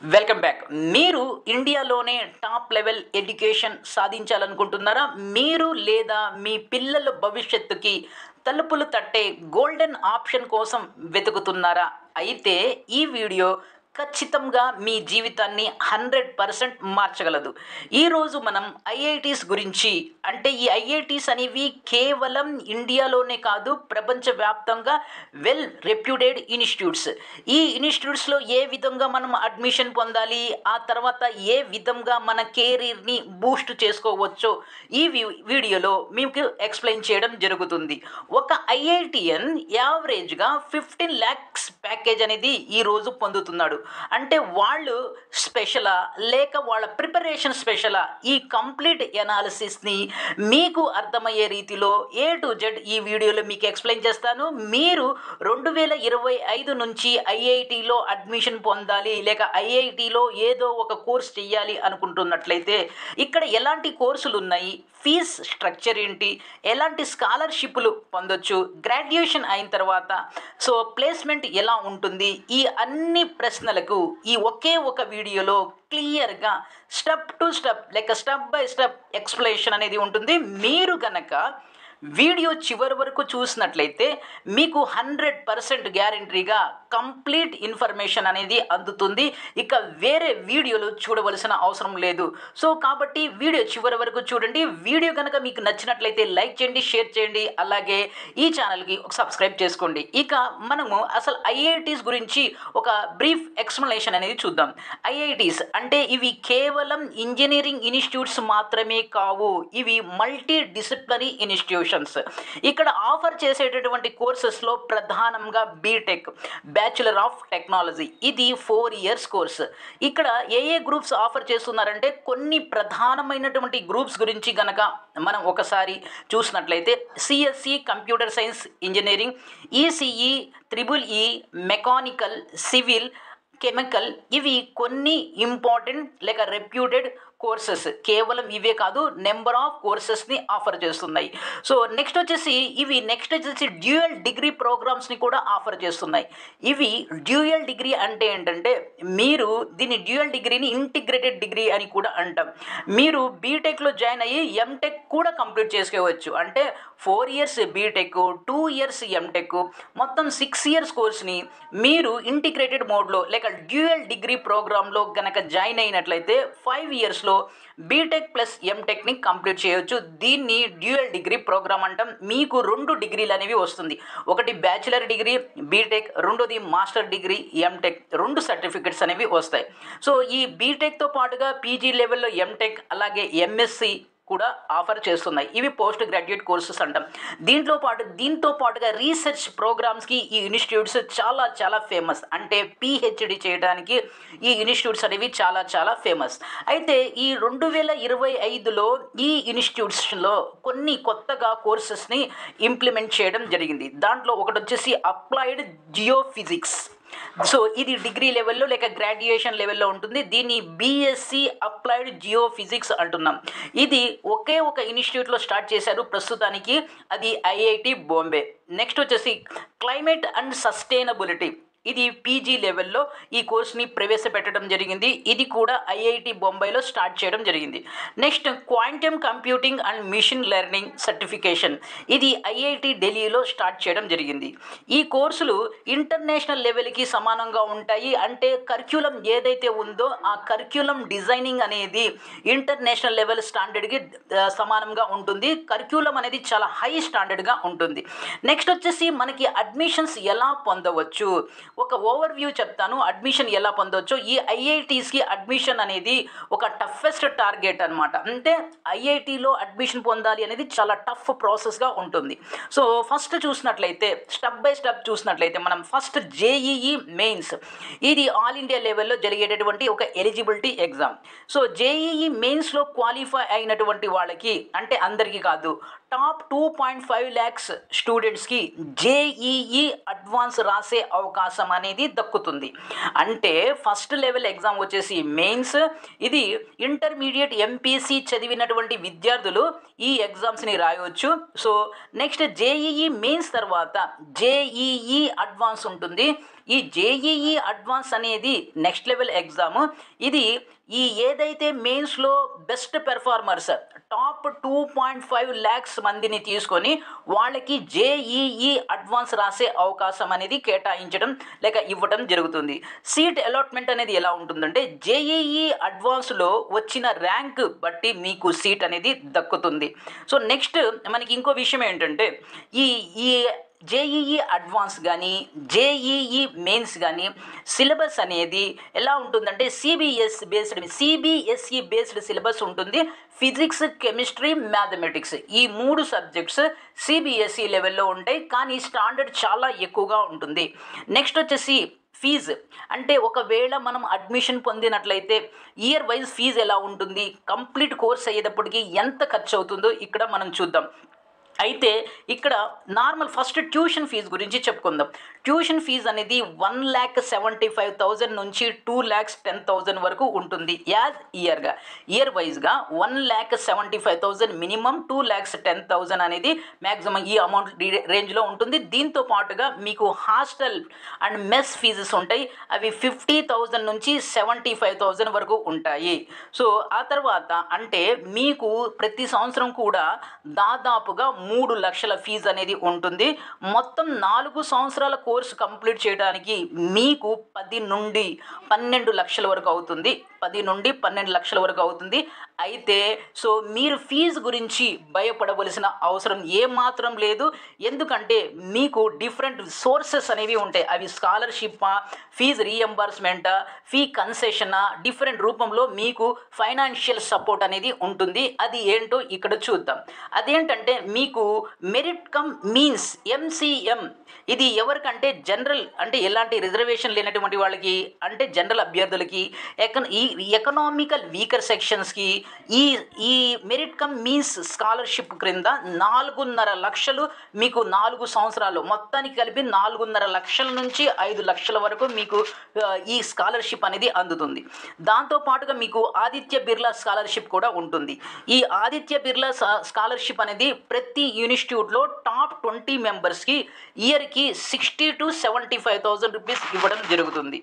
Welcome back. మీరు ఇండియాలోనే top level education సాధించాలనుకుంటున్నారా? మీరు లేదా మీ పిల్లల భవిష్యత్తుకి తలుపులు తట్టే గోల్డెన్ ఆప్షన్ కోసం వెతుకుతున్నారా? అయితే ఈ వీడియో ఖచ్చితంగా మీ జీవితాన్ని 100% మార్చగలదు. ఈరోజు మనం ఐఐటీస్ గురించి, అంటే ఈ ఐఐటీస్ అనేవి కేవలం ఇండియాలోనే కాదు, ప్రపంచవ్యాప్తంగా వెల్ రెప్యూటెడ్ ఇన్స్టిట్యూట్స్. ఈ ఇన్స్టిట్యూట్స్లో ఏ విధంగా మనం అడ్మిషన్ పొందాలి, ఆ తర్వాత ఏ విధంగా మన కెరీర్ని బూస్ట్ చేసుకోవచ్చో ఈ వీడియోలో మీకు ఎక్స్ప్లెయిన్ చేయడం జరుగుతుంది. ఒక ఐఐటిఎన్ యావరేజ్గా 15 lakhs ప్యాకేజ్ అనేది ఈరోజు పొందుతున్నాడు. అంటే వాళ్ళు స్పెషలా లేక వాళ్ళ ప్రిపరేషన్ స్పెషలా? ఈ కంప్లీట్ ఎనాలిసిస్ని మీకు అర్థమయ్యే రీతిలో A to Z ఈ వీడియోలో మీకు ఎక్స్ప్లెయిన్ చేస్తాను. మీరు 2025 నుంచి ఐఐటిలో అడ్మిషన్ పొందాలి లేక ఐఐటిలో ఏదో ఒక కోర్స్ చేయాలి అనుకుంటున్నట్లయితే ఇక్కడ ఎలాంటి కోర్సులు ఉన్నాయి, ఫీజ్ స్ట్రక్చర్ ఏంటి, ఎలాంటి స్కాలర్షిప్లు పొందొచ్చు, గ్రాడ్యుయేషన్ అయిన తర్వాత ప్లేస్మెంట్ ఎలా ఉంటుంది, ఈ అన్ని ప్రశ్నలకు ఈ ఒకే ఒక వీడియోలో క్లియర్గా స్టెప్ టు స్టెప్ లేక స్టెప్ బై స్టెప్ ఎక్స్ప్లెనేషన్ అనేది ఉంటుంది. మీరు కనుక వీడియో చివరి వరకు చూసినట్లయితే మీకు 100% గ్యారంటీగా కంప్లీట్ ఇన్ఫర్మేషన్ అనేది అందుతుంది. ఇక వేరే వీడియోలు చూడవలసిన అవసరం లేదు. కాబట్టి వీడియో చివరి వరకు చూడండి. వీడియో కనుక మీకు నచ్చినట్లయితే లైక్ చేయండి, షేర్ చేయండి, అలాగే ఈ ఛానల్కి సబ్స్క్రైబ్ చేసుకోండి. ఇక మనము అసలు ఐఐటీస్ గురించి ఒక బ్రీఫ్ ఎక్స్ప్లెనేషన్ అనేది చూద్దాం. ఐఐటీస్ అంటే ఇవి కేవలం ఇంజనీరింగ్ ఇన్స్టిట్యూట్స్ మాత్రమే కావు, ఇవి మల్టీ డిసిప్లినరీ ఇన్స్టిట్యూషన్స్. ఇక్కడ ఆఫర్ చేసేటటువంటి కోర్సెస్లో ప్రధానంగా బీటెక్, బ్యాచులర్ ఆఫ్ టెక్నాలజీ, ఇది 4 years కోర్స్. ఇక్కడ ఏ గ్రూప్స్ ఆఫర్ చేస్తున్నారంటే కొన్ని ప్రధానమైనటువంటి గ్రూప్స్ గురించి గనక మనం ఒకసారి చూసినట్లయితే CSE computer science engineering, ECE, EEE, mechanical, civil, chemical, ఇవి కొన్ని ఇంపార్టెంట్ లేక రెప్యూటెడ్ కోర్సెస్. కేవలం ఇవే కాదు, నెంబర్ ఆఫ్ కోర్సెస్ని ఆఫర్ చేస్తున్నాయి. నెక్స్ట్ వచ్చేసి డ్యూయల్ డిగ్రీ ప్రోగ్రామ్స్ని కూడా ఆఫర్ చేస్తున్నాయి. ఇవి డ్యూయల్ డిగ్రీ అంటే ఏంటంటే మీరు దీన్ని డ్యూయల్ డిగ్రీని ఇంటిగ్రేటెడ్ డిగ్రీ అని కూడా అంటాం. మీరు బీటెక్లో జాయిన్ అయ్యి ఎంటెక్ కూడా కంప్లీట్ చేసుకోవచ్చు. అంటే 4 years బీటెక్, 2 years ఎంటెక్, మొత్తం 6 years కోర్స్ని మీరు ఇంటిగ్రేటెడ్ మోడ్లో లేక డ్యూయల్ డిగ్రీ ప్రోగ్రాంలో కనుక జాయిన్ అయినట్లయితే 5 yearsలో బీటెక్ ప్లస్ ఎంటెక్ని కంప్లీట్ చేయొచ్చు. దీన్ని డ్యూయల్ డిగ్రీ ప్రోగ్రామ్ అంటాం. మీకు 2 డిగ్రీలు అనేవి వస్తుంది. ఒకటి బ్యాచిలర్ డిగ్రీ బీటెక్, రెండోది మాస్టర్ డిగ్రీ ఎంటెక్, 2 సర్టిఫికెట్స్ అనేవి వస్తాయి. ఈ బీటెక్తో పాటుగా పీజీ లెవెల్లో ఎంటెక్ అలాగే ఎంఎస్సి కూడా ఆఫర్ చేస్తున్నాయి. ఇవి పోస్ట్ గ్రాడ్యుయేట్ కోర్సెస్ అంటాం. దీంతో పాటుగా రీసెర్చ్ ప్రోగ్రామ్స్కి ఈ ఇన్స్టిట్యూట్స్ చాలా ఫేమస్. అంటే పిహెచ్డి చేయడానికి ఈ ఇన్స్టిట్యూట్స్ అనేవి చాలా ఫేమస్. అయితే ఈ 2025లో ఈ ఇన్స్టిట్యూట్స్లో కొన్ని కొత్తగా కోర్సెస్ని ఇంప్లిమెంట్ చేయడం జరిగింది. దాంట్లో ఒకటి వచ్చేసి అప్లైడ్ జియోఫిజిక్స్. ఇది డిగ్రీ లెవెల్లో లేక గ్రాడ్యుయేషన్ లెవెల్లో ఉంటుంది. దీన్ని బీఎస్సీ అప్లైడ్ జియోఫిజిక్స్ అంటున్నాం. ఇది ఒకే ఒక ఇన్స్టిట్యూట్లో స్టార్ట్ చేశారు ప్రస్తుతానికి, అది ఐఐటి బాంబే. నెక్స్ట్ వచ్చేసి క్లైమేట్ అండ్ సస్టైనబిలిటీ, ఇది పీజీ లెవెల్లో ఈ కోర్స్ని ప్రవేశపెట్టడం జరిగింది. ఇది కూడా ఐఐటి బొంబాయిలో స్టార్ట్ చేయడం జరిగింది. Next quantum computing and machine learning certification, ఇది ఐఐటి ఢిల్లీలో స్టార్ట్ చేయడం జరిగింది. ఈ కోర్సులు ఇంటర్నేషనల్ లెవెల్కి సమానంగా ఉంటాయి. అంటే కరిక్యులం ఏదైతే ఉందో ఆ కరిక్యులం డిజైనింగ్ అనేది ఇంటర్నేషనల్ లెవెల్ స్టాండర్డ్కి సమానంగా ఉంటుంది. కరిక్యులం అనేది చాలా హై స్టాండర్డ్గా ఉంటుంది. నెక్స్ట్ వచ్చేసి మనకి అడ్మిషన్స్ ఎలా పొందవచ్చు, ఒక ఓవర్ వ్యూ చెప్తాను. అడ్మిషన్ ఎలా పొందవచ్చు, ఈ ఐఐటీస్కి అడ్మిషన్ అనేది ఒక టఫెస్ట్ టార్గెట్ అనమాట. అంటే ఐఐటీలో అడ్మిషన్ పొందాలి అనేది చాలా టఫ్ ప్రాసెస్గా ఉంటుంది. ఫస్ట్ చూసినట్లయితే స్టెప్ బై స్టెప్ చూసినట్లయితే మనం ఫస్ట్ జేఈఈ మెయిన్స్, ఇది ఆల్ ఇండియా లెవెల్లో జరిగేటటువంటి ఒక ఎలిజిబిలిటీ ఎగ్జామ్. జేఈఈ మెయిన్స్లో క్వాలిఫై అయినటువంటి వాళ్ళకి, అంటే అందరికీ కాదు, టాప్ 2.5 ల్యాక్స్ స్టూడెంట్స్కి జేఈఈ అడ్వాన్స్ రాసే అవకాశం అనేది దక్కుతుంది. అంటే ఫస్ట్ లెవెల్ ఎగ్జామ్ వచ్చేసి మెయిన్స్. ఇది ఇంటర్మీడియట్ ఎంపీసీ చదివినటువంటి విద్యార్థులు ఈ ఎగ్జామ్స్ని రాయవచ్చు. సో నెక్స్ట్ జేఈఈ మెయిన్స్ తర్వాత జేఈఈ అడ్వాన్స్ ఉంటుంది. ఈ జేఈఈ అడ్వాన్స్ అనేది నెక్స్ట్ లెవెల్ ఎగ్జామ్. ఇది ఈ ఏదైతే మెయిన్స్లో బెస్ట్ పెర్ఫార్మర్స్ టాప్ 2.5 ల్యాక్స్ మందిని తీసుకొని వాళ్ళకి జేఈఈ అడ్వాన్స్ రాసే అవకాశం అనేది కేటాయించడం లేక ఇవ్వడం జరుగుతుంది. సీట్ అలాట్మెంట్ అనేది ఎలా ఉంటుందంటే జేఈఈ అడ్వాన్స్లో వచ్చిన ర్యాంక్ బట్టి మీకు సీట్ అనేది దక్కుతుంది. సో నెక్స్ట్ మనకి ఇంకో విషయం ఏంటంటే ఈ జేఈఈ అడ్వాన్స్ కానీ జేఈఈ మెయిన్స్ కానీ సిలబస్ అనేది ఎలా ఉంటుందంటే సిబిఎస్ఈ బేస్డ్ సిలబస్ ఉంటుంది. ఫిజిక్స్, కెమిస్ట్రీ, మ్యాథమెటిక్స్ ఈ 3 సబ్జెక్ట్స్ సిబిఎస్ఈ లెవెల్లో ఉంటాయి, కానీ స్టాండర్డ్ చాలా ఎక్కువగా ఉంటుంది. నెక్స్ట్ వచ్చేసి ఫీజు అంటే ఒకవేళ మనం అడ్మిషన్ పొందినట్లయితే ఇయర్ వైజ్ ఫీజు ఎలా ఉంటుంది, కంప్లీట్ కోర్స్ అయ్యేటప్పటికి ఎంత ఖర్చు అవుతుందో ఇక్కడ మనం చూద్దాం. అయితే ఇక్కడ నార్మల్ ఫస్ట్ ట్యూషన్ ఫీజు గురించి చెప్పుకుందాం. ట్యూషన్ ఫీజు అనేది 1,75,000 నుంచి 2,10,000 వరకు ఉంటుంది ఇయర్ వైజ్గా. 1,75,000 మినిమం, 2,10,000 అనేది మ్యాక్సిమం ఈ అమౌంట్ రేంజ్లో ఉంటుంది. దీంతో పాటుగా మీకు హాస్టల్ అండ్ మెస్ ఫీజెస్ ఉంటాయి. అవి 50,000 నుంచి 75,000 వరకు ఉంటాయి. సో ఆ తర్వాత అంటే మీకు ప్రతి సంవత్సరం కూడా దాదాపుగా 3 లక్షల ఫీజు అనేది ఉంటుంది. మొత్తం 4 సంవత్సరాల కోర్సు కంప్లీట్ చేయడానికి మీకు 10 నుండి 12 లక్షల వరకు అవుతుంది. 10 నుండి 12 లక్షల వరకు అవుతుంది. అయితే సో మీరు ఫీజు గురించి భయపడవలసిన అవసరం ఏమాత్రం లేదు. ఎందుకంటే మీకు డిఫరెంట్ సోర్సెస్ అనేవి ఉంటాయి. అవి స్కాలర్షిప్పా, ఫీజు రీఎంబర్స్మెంటా, ఫీ కన్సెషనా, డిఫరెంట్ రూపంలో మీకు ఫైనాన్షియల్ సపోర్ట్ అనేది ఉంటుంది. అది ఏంటో ఇక్కడ చూద్దాం. అదేంటంటే మీకు మెరిట్ కమ్ మీన్స్ ఎంసీఎం. ఇది ఎవరికంటే జనరల్ అంటే ఎలాంటి రిజర్వేషన్ లేనటువంటి వాళ్ళకి అంటే జనరల్ అభ్యర్థులకి ఎకనామికల్ వీకర్ సెక్షన్స్కి ఈ మెరిట్ కమ్ మీన్స్ స్కాలర్షిప్ క్రింద 4.5 లక్షలు మీకు 4 సంవత్సరాలు మొత్తానికి కలిపి 4.5 లక్షల నుంచి 5 లక్షల వరకు మీకు ఈ స్కాలర్షిప్ అనేది అందుతుంది. దాంతోపాటుగా మీకు ఆదిత్య బిర్లా స్కాలర్షిప్ కూడా ఉంటుంది. ఈ ఆదిత్య బిర్లా స్కాలర్షిప్ అనేది ప్రతి ఇన్స్టిట్యూట్లో టాప్ 20 మెంబర్స్కి ఇయర్కి 60,000 to 75,000 రూపీస్ ఇవ్వడం జరుగుతుంది.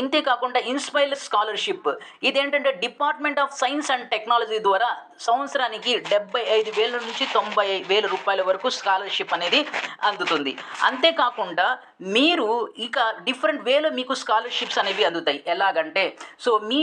ఇంతే కాకుండా ఇన్స్పైర్ స్కాలర్షిప్ ఇదేంటంటే department of science and technology ద్వారా సంవత్సరానికి 75,000 నుంచి 90,000 రూపాయల వరకు స్కాలర్షిప్ అనేది అందుతుంది. అంతేకాకుండా మీరు ఇక డిఫరెంట్ వేలో మీకు స్కాలర్షిప్స్ అనేవి అందుతాయి. ఎలాగంటే సో మీ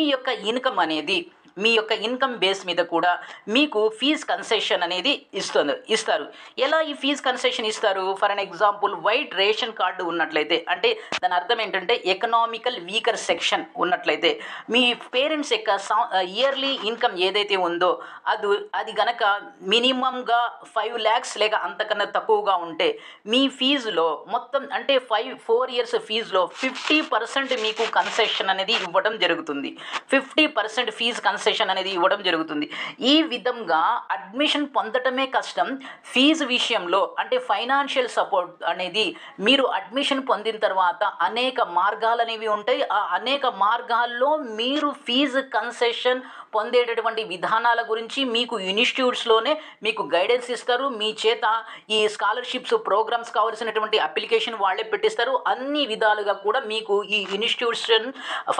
యొక్క ఇన్కమ్ బేస్ మీద కూడా మీకు ఫీజ్ కన్సెషన్ అనేది ఇస్తారు. ఎలా ఈ ఫీజ్ కన్సెషన్ ఇస్తారు? For an example white ration card ఉన్నట్లయితే, అంటే దాని అర్థం ఏంటంటే ఎకనామికల్ వీకర్ సెక్షన్ ఉన్నట్లయితే మీ పేరెంట్స్ యొక్క ఇయర్లీ ఇన్కమ్ ఏదైతే ఉందో అది గనక మినిమంగా 5 lakhs లేక అంతకన్నా తక్కువగా ఉంటే మీ ఫీజులో మొత్తం అంటే 4 years ఫీజులో 50% మీకు కన్సెషన్ అనేది ఇవ్వడం జరుగుతుంది. 50% ఫీజు కన్సెషన్ అనేది ఇవ్వడం జరుగుతుంది. ఈ విధంగా అడ్మిషన్ పొందటమే కష్టం. ఫీజు విషయంలో అంటే ఫైనాన్షియల్ సపోర్ట్ అనేది మీరు అడ్మిషన్ పొందిన తర్వాత అనేక మార్గాలు అనేవి ఉంటాయి. ఆ అనేక మార్గాల్లో మీరు ఫీజు కన్సెషన్ పొందేటటువంటి విధానాల గురించి మీకు ఇన్స్టిట్యూట్స్లోనే మీకు గైడెన్స్ ఇస్తారు. మీ చేత ఈ స్కాలర్షిప్స్ ప్రోగ్రామ్స్ కావాల్సినటువంటి అప్లికేషన్ వాళ్ళే పెట్టిస్తారు. అన్ని విధాలుగా కూడా మీకు ఈ ఇన్స్టిట్యూషన్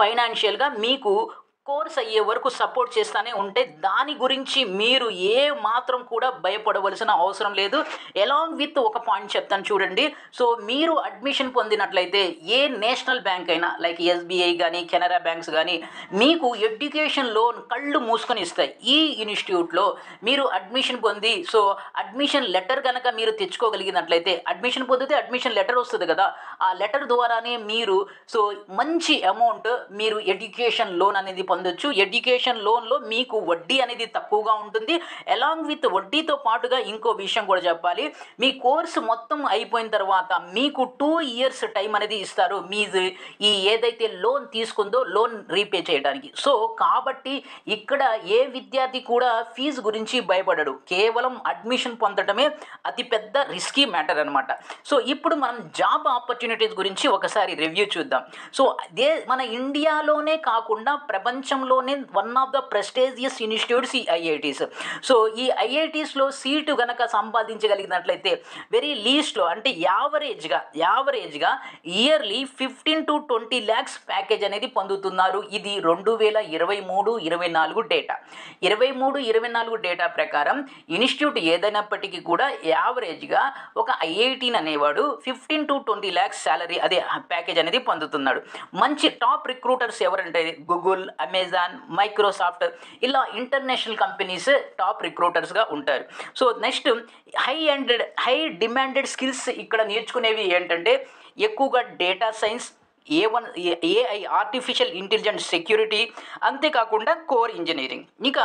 ఫైనాన్షియల్గా మీకు కోర్స్ అయ్యే వరకు సపోర్ట్ చేస్తూనే ఉంటే దాని గురించి మీరు ఏ మాత్రం కూడా భయపడవలసిన అవసరం లేదు. అలాంగ్ విత్ ఒక పాయింట్ చెప్తాను చూడండి. సో మీరు అడ్మిషన్ పొందినట్లయితే ఏ నేషనల్ బ్యాంక్ అయినా లైక్ ఎస్బీఐ కానీ కెనరా బ్యాంక్స్ కానీ మీకు ఎడ్యుకేషన్ లోన్ కళ్ళు మూసుకొని ఇస్తాయి. ఈ ఇన్స్టిట్యూట్లో మీరు అడ్మిషన్ పొంది సో అడ్మిషన్ లెటర్ కనుక మీరు తెచ్చుకోగలిగినట్లయితే అడ్మిషన్ పొందితే అడ్మిషన్ లెటర్ వస్తుంది కదా, ఆ లెటర్ ద్వారానే మీరు సో మంచి అమౌంట్ మీరు ఎడ్యుకేషన్ లోన్ అనేది పొందొచ్చు. ఎడ్యుకేషన్ లోన్లో మీకు వడ్డీ అనేది తక్కువగా ఉంటుంది. అలాంగ్ విత్ వడ్డీతో పాటుగా ఇంకో విషయం కూడా చెప్పాలి, మీ కోర్సు మొత్తం అయిపోయిన తర్వాత మీకు 2 ఇయర్స్ టైం అనేది ఇస్తారు మీది ఈ ఏదైతే లోన్ తీసుకుందో లోన్ రీపే చేయడానికి. సో కాబట్టి ఇక్కడ ఏ విద్యార్థి కూడా ఫీజు గురించి భయపడడు, కేవలం అడ్మిషన్ పొందడమే అతిపెద్ద రిస్కీ మ్యాటర్ అనమాట. సో ఇప్పుడు మనం జాబ్ ఆపర్చునిటీస్ గురించి ఒకసారి రివ్యూ చూద్దాం. సో మన ఇండియాలోనే కాకుండా ప్రపంచంలోనే one of the prestigious institutes ఈ ఐఐటీస్. సో ఈ ఐఐటీస్లో సీటు కనుక సంపాదించగలిగినట్లయితే వెరీ లీస్ట్లో అంటే యావరేజ్గా ఇయర్లీ 15 to 20 lakhs ప్యాకేజ్ అనేది పొందుతున్నారు. ఇది 2023-24 డేటా. 23-24 డేటా ప్రకారం ఇన్స్టిట్యూట్ ఏదైనప్పటికీ కూడా యావరేజ్గా ఒక ఐఐటీని అనేవాడు 15 to 20 lakhs శాలరీ అదే ప్యాకేజ్ అనేది పొందుతున్నాడు. మంచి టాప్ రిక్రూటర్స్ ఎవరంటే గూగుల్, అమెజాన్, మైక్రోసాఫ్ట్ ఇలా ఇంటర్నేషనల్ కంపెనీస్ టాప్ రిక్రూటర్స్గా ఉంటారు. So next high demanded skills ఇక్కడ నేర్చుకునేవి ఏంటంటే ఎక్కువగా data science, AI artificial intelligence, security, అంతేకాకుండా కోర్ ఇంజనీరింగ్. ఇక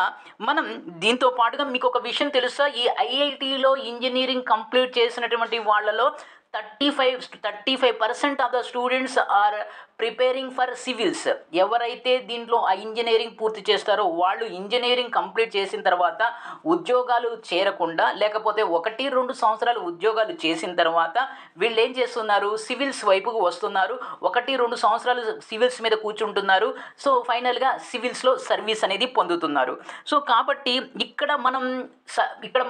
మనం దీంతో పాటుగా మీకు ఒక విషయం తెలుసా, ఈ ఐఐటీలో ఇంజనీరింగ్ కంప్లీట్ చేసినటువంటి వాళ్ళలో 35% of the students are preparing for civils. ఎవరైతే దీంట్లో ఆ ఇంజనీరింగ్ పూర్తి చేస్తారో వాళ్ళు ఇంజనీరింగ్ కంప్లీట్ చేసిన తర్వాత ఉద్యోగాలు చేరకుండా లేకపోతే 1-2 సంవత్సరాలు ఉద్యోగాలు చేసిన తర్వాత వీళ్ళు ఏం చేస్తున్నారు, సివిల్స్ వైపుకు వస్తున్నారు. 1-2 సంవత్సరాలు సివిల్స్ మీద కూర్చుంటున్నారు. సో ఫైనల్గా సివిల్స్లో సర్వీస్ అనేది పొందుతున్నారు. సో కాబట్టి ఇక్కడ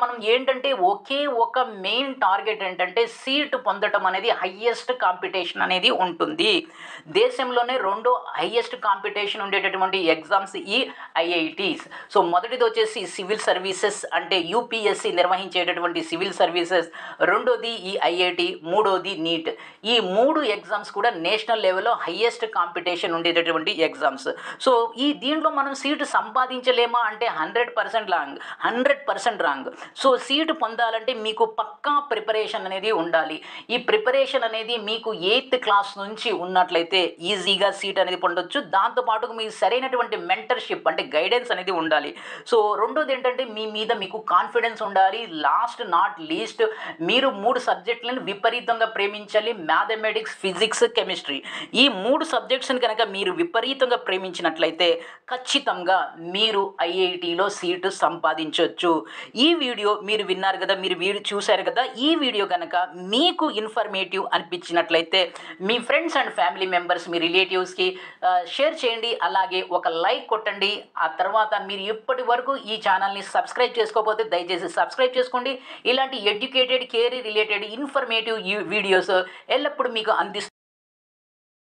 మనం ఏంటంటే ఒకే ఒక మెయిన్ టార్గెట్ ఏంటంటే సీటు పొందడం అనేది హయ్యెస్ట్ కాంపిటీషన్ అనేది ఉంటుంది. దేశంలోనే రెండో హయ్యెస్ట్ కాంపిటీషన్ ఉండేటటువంటి ఎగ్జామ్స్ ఈ ఐఐటీస్. సో మొదటిది వచ్చేసి సివిల్ సర్వీసెస్ అంటే యూపీఎస్సి నిర్వహించేటటువంటి సివిల్ సర్వీసెస్, రెండోది ఈ ఐఐటి, మూడోది నీట్. ఈ 3 ఎగ్జామ్స్ కూడా నేషనల్ లెవెల్లో హయ్యెస్ట్ కాంపిటీషన్ ఉండేటటువంటి ఎగ్జామ్స్. సో దీంట్లో మనం సీటు సంపాదించలేమా అంటే 100% రాంగ్. సో సీటు పొందాలంటే మీకు పక్కా ప్రిపరేషన్ అనేది ఉండాలి. ఈ ప్రిపరేషన్ అనేది మీకు 8th క్లాస్ నుంచి ఉన్నట్లయితే ఈజీగా సీట్ అనేది పొందొచ్చు. దాంతోపాటు మీకు సరైనటువంటి మెంటర్షిప్ అంటే గైడెన్స్ అనేది ఉండాలి. సో రెండోది ఏంటంటే మీ మీద మీకు కాన్ఫిడెన్స్ ఉండాలి. లాస్ట్ నాట్ లీస్ట్ మీరు 3 సబ్జెక్టులను విపరీతంగా ప్రేమించాలి, మ్యాథమెటిక్స్, ఫిజిక్స్, కెమిస్ట్రీ. ఈ 3 సబ్జెక్ట్స్ని కనుక మీరు విపరీతంగా ప్రేమించినట్లయితే ఖచ్చితంగా మీరు ఐఐటీలో సీటు సంపాదించవచ్చు. ఈ వీడియో మీరు విన్నారు కదా, మీరు వీడియో చూశారు కదా, ఈ వీడియో కనుక మీకు ఇన్ఫర్మేటివ్ అనిపించినట్లయితే మీ ఫ్రెండ్స్ అండ్ ఫ్యామిలీ మెంబర్స్, మీ రిలేటివ్స్కి షేర్ చేయండి. అలాగే ఒక లైక్ కొట్టండి. ఆ తర్వాత మీరు ఇప్పటి వరకు ఈ ఛానల్ని సబ్స్క్రైబ్ చేసుకోకపోతే దయచేసి సబ్స్క్రైబ్ చేసుకోండి. ఇలాంటి educated, career related informative videos ఎల్లప్పుడూ మీకు అందిస్తూ